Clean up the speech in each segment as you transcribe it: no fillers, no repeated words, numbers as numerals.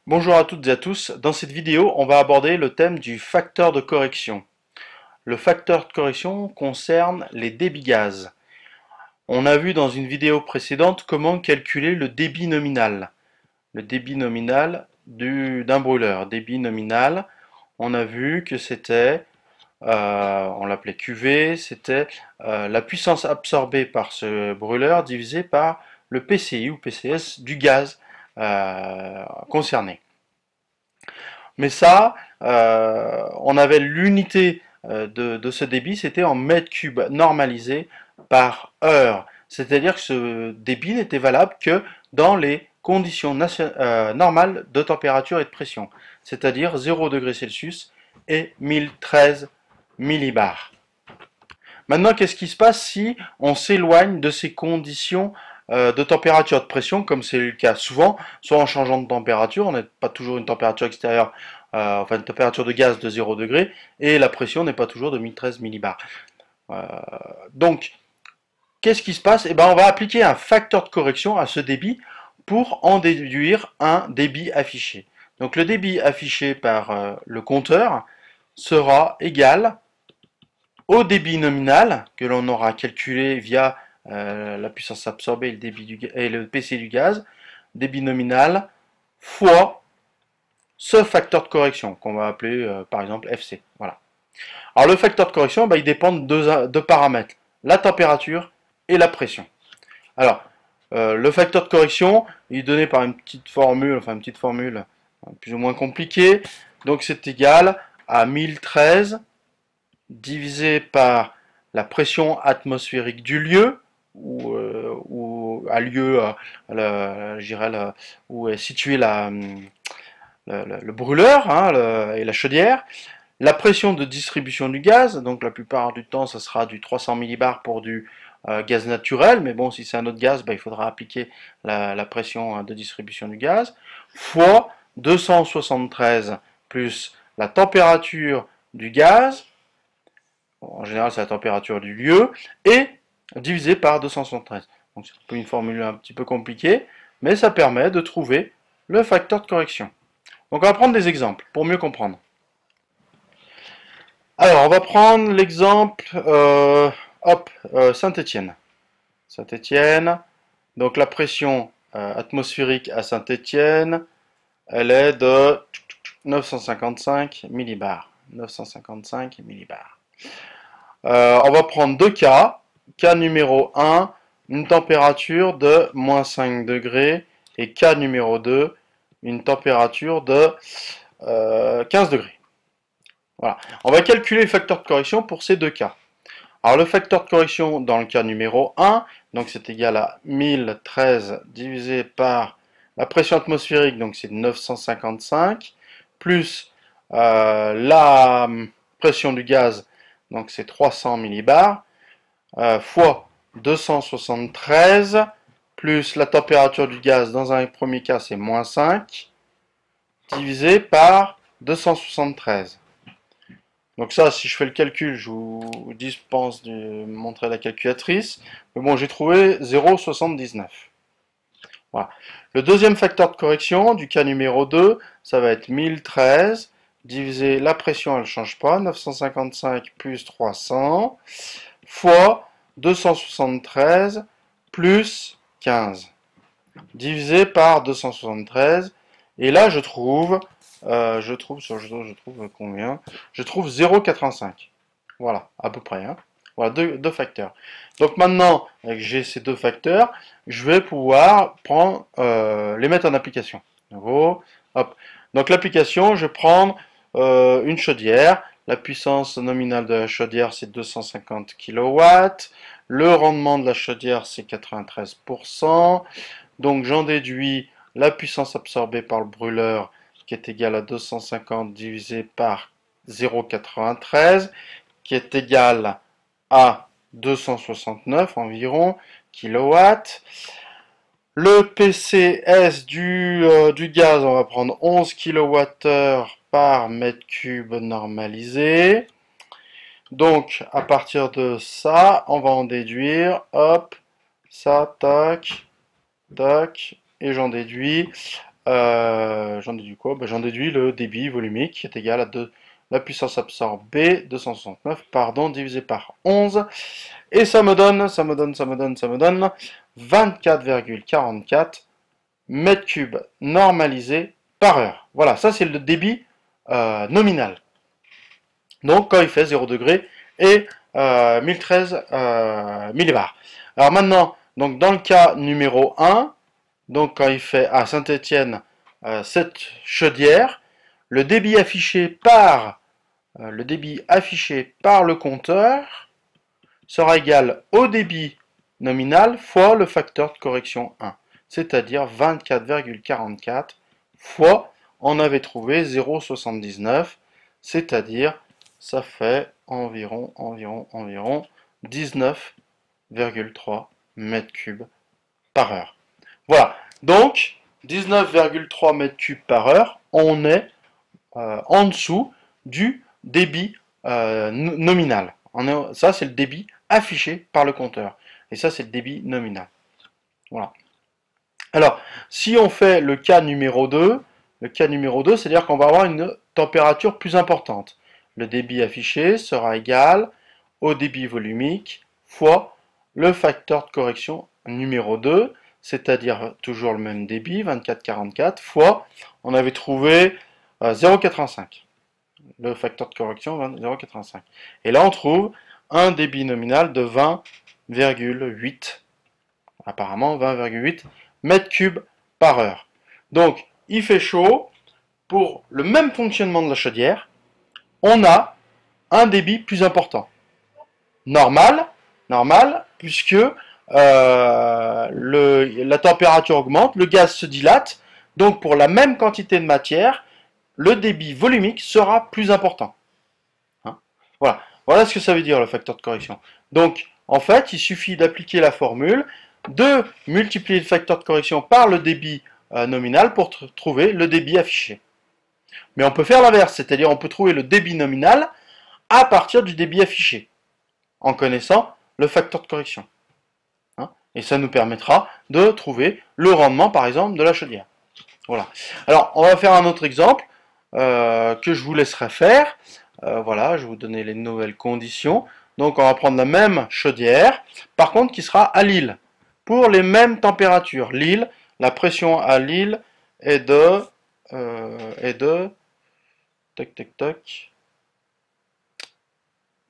Bonjour à toutes et à tous. Dans cette vidéo, on va aborder le thème du facteur de correction. Le facteur de correction concerne les débits gaz. On a vu dans une vidéo précédente comment calculer le débit nominal. Le débit nominal d'un brûleur. Débit nominal, on a vu que c'était, on l'appelait QV, c'était la puissance absorbée par ce brûleur divisé par le PCI ou PCS du gaz concerné. Mais ça, on avait l'unité de ce débit, c'était en mètres cubes normalisé par heure. C'est-à-dire que ce débit n'était valable que dans les conditions normales de température et de pression, c'est-à-dire 0 degrés Celsius et 1013 millibars. Maintenant, qu'est-ce qui se passe si on s'éloigne de ces conditions de température et de pression, comme c'est le cas souvent, soit en changeant de température, on n'a pas toujours une température extérieure, enfin une température de gaz de 0 degré, et la pression n'est pas toujours de 1013 millibars. Donc, qu'est-ce qui se passe? Eh ben, on va appliquer un facteur de correction à ce débit pour en déduire un débit affiché. Donc le débit affiché par le compteur sera égal au débit nominal que l'on aura calculé via la puissance absorbée et le PC du gaz, débit nominal fois ce facteur de correction qu'on va appeler par exemple FC. Voilà. Alors le facteur de correction, il dépend de deux paramètres, la température et la pression. Alors, le facteur de correction il est donné par une petite formule, plus ou moins compliquée. Donc c'est égal à 1013 divisé par la pression atmosphérique du lieu où a lieu, où est situé le brûleur et la chaudière. La pression de distribution du gaz, donc la plupart du temps, ça sera du 300 millibars pour du gaz naturel, mais bon, si c'est un autre gaz, il faudra appliquer la pression de distribution du gaz, fois 273 plus la température du gaz, en général c'est la température du lieu, et divisé par 273. Donc c'est une formule un petit peu compliquée, mais ça permet de trouver le facteur de correction. Donc on va prendre des exemples pour mieux comprendre. Alors on va prendre l'exemple Saint-Étienne. Saint-Étienne, donc la pression atmosphérique à Saint-Étienne, elle est de 955 millibars. 955 millibars. On va prendre deux cas. Cas numéro 1, une température de moins 5 degrés. Et cas numéro 2, une température de 15 degrés. Voilà. On va calculer le facteur de correction pour ces deux cas. Alors le facteur de correction dans le cas numéro 1, donc c'est égal à 1013 divisé par la pression atmosphérique, donc c'est 955, plus la pression du gaz, donc c'est 300 millibars, fois 273, plus la température du gaz, dans un premier cas c'est moins 5, divisé par 273. Donc ça, si je fais le calcul, je vous dispense de montrer la calculatrice. Mais bon, j'ai trouvé 0,79. Voilà. Le deuxième facteur de correction du cas numéro 2, ça va être 1013 divisé, la pression elle ne change pas, 955 plus 300, fois 273 plus 15, divisé par 273. Et là, je trouve combien? Je trouve 0,85. Voilà, à peu près. Voilà, deux facteurs. Donc maintenant, avec j'ai ces deux facteurs, je vais pouvoir prendre, les mettre en application. Hop. Donc l'application, je vais prendre une chaudière. La puissance nominale de la chaudière, c'est 250 kW. Le rendement de la chaudière, c'est 93%. Donc j'en déduis la puissance absorbée par le brûleur, qui est égale à 250 divisé par 0,93, qui est égal à 269 environ kilowatts. Le PCS du gaz, on va prendre 11 kWh par mètre cube normalisé. Donc, à partir de ça, on va en déduire, hop, ça, tac, tac, et j'en déduis j'en déduis quoi? Ben, j'en déduis le débit volumique qui est égal à la puissance absorbée 269 pardon, divisé par 11. Et ça me donne 24,44 mètres cubes normalisés par heure. Voilà, ça c'est le débit nominal. Donc quand il fait 0 degré et 1013 millibars. Alors maintenant, donc dans le cas numéro 1, donc quand il fait à Saint-Étienne cette chaudière, le débit affiché par le compteur sera égal au débit nominal fois le facteur de correction 1, c'est-à-dire 24,44 fois, on avait trouvé 0,79, c'est-à-dire ça fait environ 19,3 mètres cubes par heure. Voilà, donc 19,3 mètres cubes par heure, on est en dessous du débit nominal. Ça, c'est le débit affiché par le compteur. Et ça, c'est le débit nominal. Voilà. Alors, si on fait le cas numéro 2, c'est-à-dire qu'on va avoir une température plus importante. Le débit affiché sera égal au débit volumique fois le facteur de correction numéro 2, c'est-à-dire toujours le même débit, 24,44, fois, on avait trouvé 0,85. Le facteur de correction, 0,85. Et là, on trouve un débit nominal de 20,8, apparemment 20,8 mètres cubes par heure. Donc, il fait chaud. Pour le même fonctionnement de la chaudière, on a un débit plus important. Normal, puisque la température augmente, le gaz se dilate, donc pour la même quantité de matière, le débit volumique sera plus important. Hein, voilà ce que ça veut dire le facteur de correction. Donc, en fait, il suffit d'appliquer la formule, de multiplier le facteur de correction par le débit nominal pour trouver le débit affiché. Mais on peut faire l'inverse, c'est-à-dire on peut trouver le débit nominal à partir du débit affiché, en connaissant le facteur de correction. Hein, et ça nous permettra de trouver le rendement, par exemple, de la chaudière. Voilà. Alors, on va faire un autre exemple que je vous laisserai faire. Voilà, je vais vous donner les nouvelles conditions. Donc, on va prendre la même chaudière, par contre, qui sera à Lille, pour les mêmes températures. Lille, la pression à Lille est de tac, tac, tac,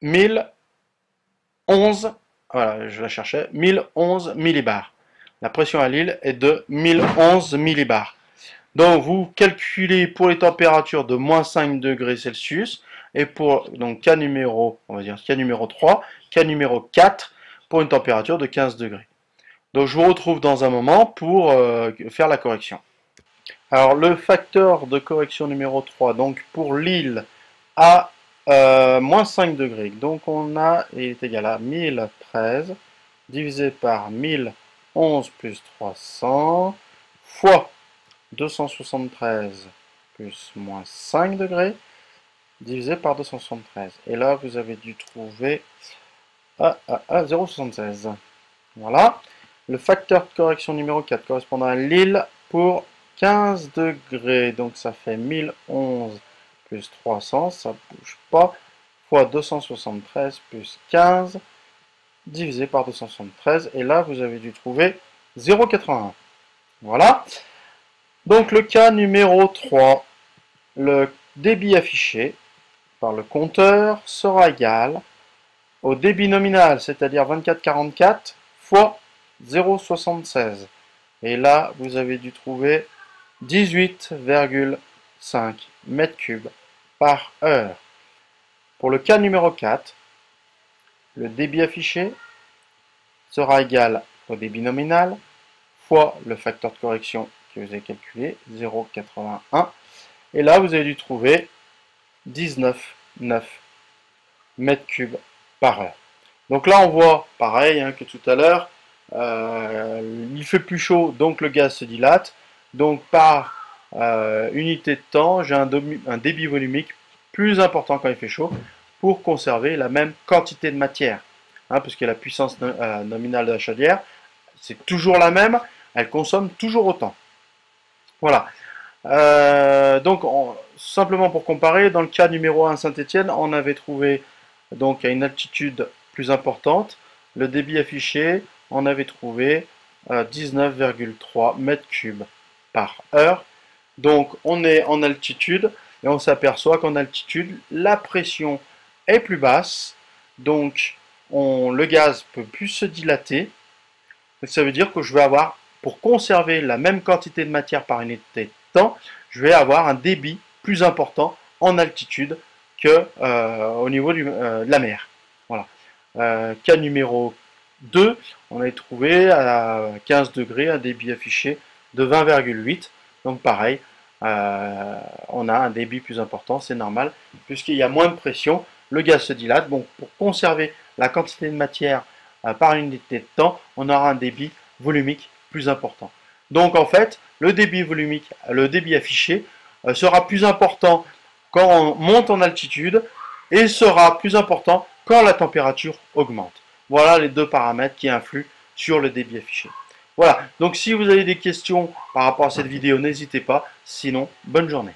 1011, voilà, je la cherchais, 1011 millibars. La pression à Lille est de 1011 millibars. Donc vous calculez pour les températures de moins 5 degrés Celsius et pour donc cas numéro, on va dire cas numéro 3, cas numéro 4 pour une température de 15 degrés. Donc je vous retrouve dans un moment pour faire la correction. Alors le facteur de correction numéro 3, donc pour Lille à moins 5 degrés, donc il est égal à 1013 divisé par 1011 plus 300 fois 273 plus moins 5 degrés divisé par 273. Et là, vous avez dû trouver 0,76. Voilà. Le facteur de correction numéro 4 correspondant à Lille pour 15 degrés. Donc ça fait 1011 plus 300, ça bouge pas, fois 273 plus 15 divisé par 273. Et là, vous avez dû trouver 0,81. Voilà. Donc le cas numéro 3, le débit affiché par le compteur sera égal au débit nominal, c'est-à-dire 24,44 fois 0,76. Et là, vous avez dû trouver 18,5 mètres cubes par heure. Pour le cas numéro 4, le débit affiché sera égal au débit nominal fois le facteur de correction que vous avez calculé, 0,81. Et là, vous avez dû trouver 19,9 mètres cubes par heure. Donc là, on voit, pareil que tout à l'heure, il fait plus chaud, donc le gaz se dilate. Donc par unité de temps, j'ai un débit volumique plus important quand il fait chaud pour conserver la même quantité de matière. Parce que la puissance nominale de la chaudière, c'est toujours la même, elle consomme toujours autant. Voilà. Simplement pour comparer, dans le cas numéro 1 Saint-Étienne, on avait trouvé donc à une altitude plus importante, le débit affiché, on avait trouvé 19,3 mètres cubes par heure. Donc on est en altitude et on s'aperçoit qu'en altitude, la pression est plus basse, donc le gaz peut plus se dilater. Donc, ça veut dire que je vais avoir, pour conserver la même quantité de matière par unité de temps, je vais avoir un débit plus important en altitude que au niveau de la mer. Voilà. Cas numéro 2, on a trouvé à 15 degrés un débit affiché de 20,8. Donc pareil, on a un débit plus important, c'est normal, puisqu'il y a moins de pression, le gaz se dilate. Donc pour conserver la quantité de matière par unité de temps, on aura un débit volumique plus important. Donc en fait, le débit volumique, le débit affiché sera plus important quand on monte en altitude et sera plus important quand la température augmente. Voilà les deux paramètres qui influent sur le débit affiché. Voilà, donc si vous avez des questions par rapport à cette vidéo, n'hésitez pas. Sinon, bonne journée.